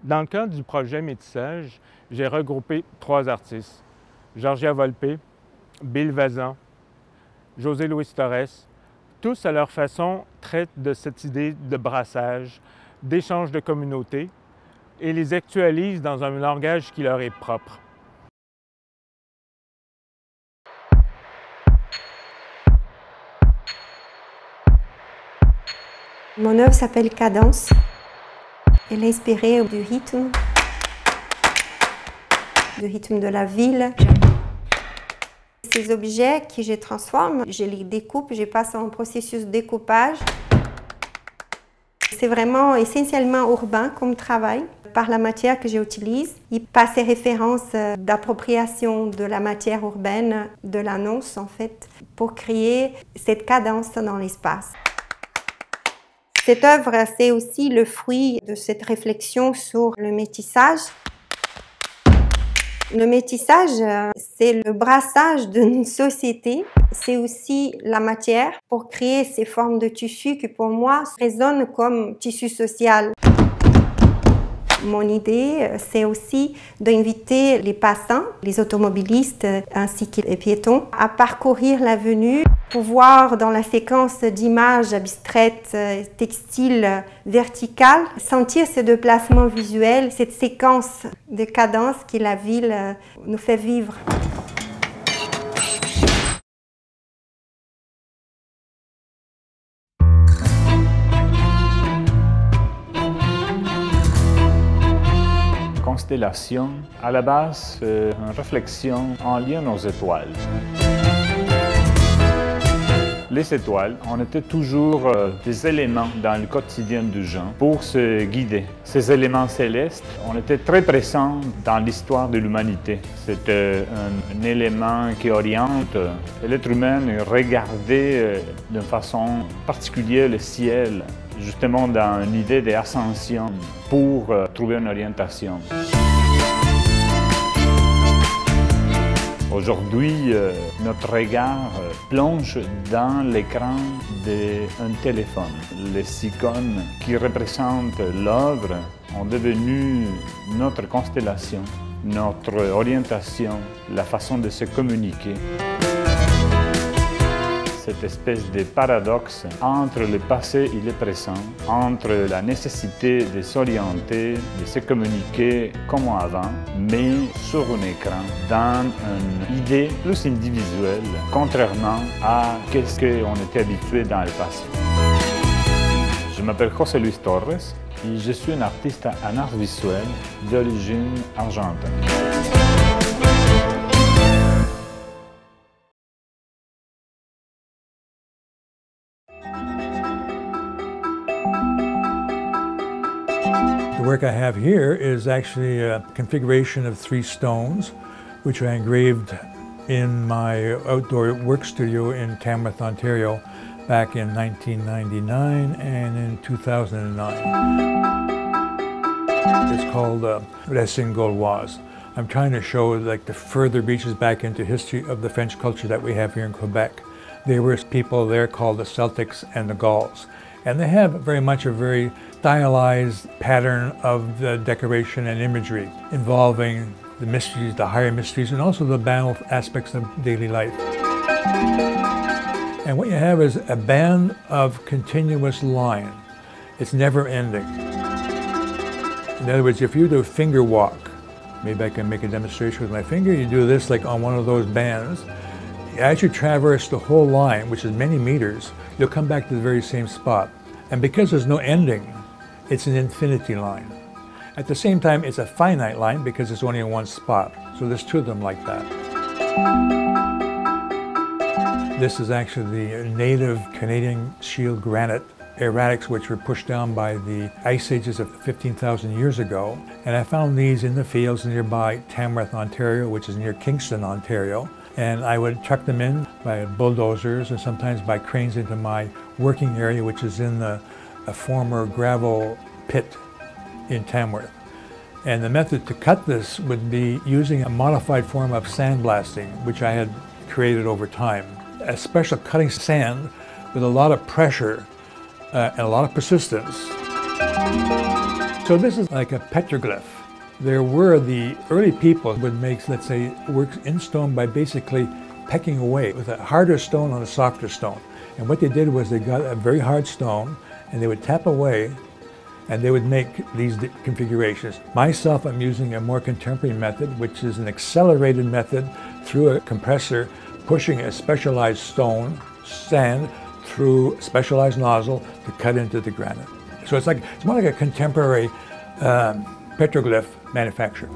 Dans le cadre du projet Métissage, j'ai regroupé 3 artistes. Georgia Volpe, Bill Vazan, José Luis Torres. Tous, à leur façon, traitent de cette idée de brassage, d'échange de communauté et les actualisent dans un langage qui leur est propre. Mon œuvre s'appelle Cadence. Elle est inspirée du rythme de la ville. Ces objets que je transforme, je les découpe, je passe en processus de découpage. C'est vraiment essentiellement urbain comme travail par la matière que j'utilise et par ces références d'appropriation de la matière urbaine, de l'annonce en fait, pour créer cette cadence dans l'espace. Cette œuvre, c'est aussi le fruit de cette réflexion sur le métissage. Le métissage, c'est le brassage d'une société. C'est aussi la matière pour créer ces formes de tissu qui, pour moi, résonnent comme tissu social. Mon idée, c'est aussi d'inviter les passants, les automobilistes ainsi que les piétons à parcourir l'avenue pour voir dans la séquence d'images abstraites, textiles, verticales, sentir ce déplacement visuel, cette séquence de cadence que la ville nous fait vivre. Constellation, à la base, c'est une réflexion en lien aux étoiles. Les étoiles, on était toujours des éléments dans le quotidien du gens pour se guider. Ces éléments célestes, on était très présents dans l'histoire de l'humanité. C'était un élément qui oriente l'être humain à regarder d'une façon particulière le ciel, justement dans une idée d'ascension pour trouver une orientation. Aujourd'hui, notre regard plonge dans l'écran d'un téléphone. Les icônes qui représentent l'œuvre ont devenu notre constellation, notre orientation, la façon de se communiquer. Cette espèce de paradoxe entre le passé et le présent, entre la nécessité de s'orienter, de se communiquer comme avant, mais sur un écran, dans une idée plus individuelle, contrairement à ce qu'on était habitué dans le passé. Je m'appelle José Luis Torres et je suis un artiste en art visuel d'origine argentine. The work I have here is actually a configuration of 3 stones, which I engraved in my outdoor work studio in Tamworth, Ontario, back in 1999 and in 2009. It's called Racines Gauloises. I'm trying to show like the further reaches back into history of the French culture that we have here in Quebec. There were people there called the Celtics and the Gauls. And they have very much a very stylized pattern of the decoration and imagery involving the mysteries, the higher mysteries, and also the banal aspects of daily life. And what you have is a band of continuous line. It's never ending. In other words, if you do a finger walk, maybe I can make a demonstration with my finger, you do this like on one of those bands. As you traverse the whole line, which is many meters, you'll come back to the very same spot. And because there's no ending, it's an infinity line. At the same time, it's a finite line because it's only in one spot. So there's 2 of them like that. This is actually the native Canadian shield granite erratics, which were pushed down by the ice ages of 15,000 years ago. And I found these in the fields nearby Tamworth, Ontario, which is near Kingston, Ontario. And I would truck them in by bulldozers and sometimes by cranes into my working area, which is in a former gravel pit in Tamworth. And the method to cut this would be using a modified form of sandblasting, which I had created over time. A special cutting sand with a lot of pressure and a lot of persistence. So this is like a petroglyph. There were the early people would make, let's say, works in stone by basically pecking away with a harder stone on a softer stone. And what they did was they got a very hard stone and they would tap away and they would make these configurations. Myself, I'm using a more contemporary method, which is an accelerated method through a compressor, pushing a specialized stone, sand, through a specialized nozzle to cut into the granite. So it's more like a contemporary petroglyph manufacture.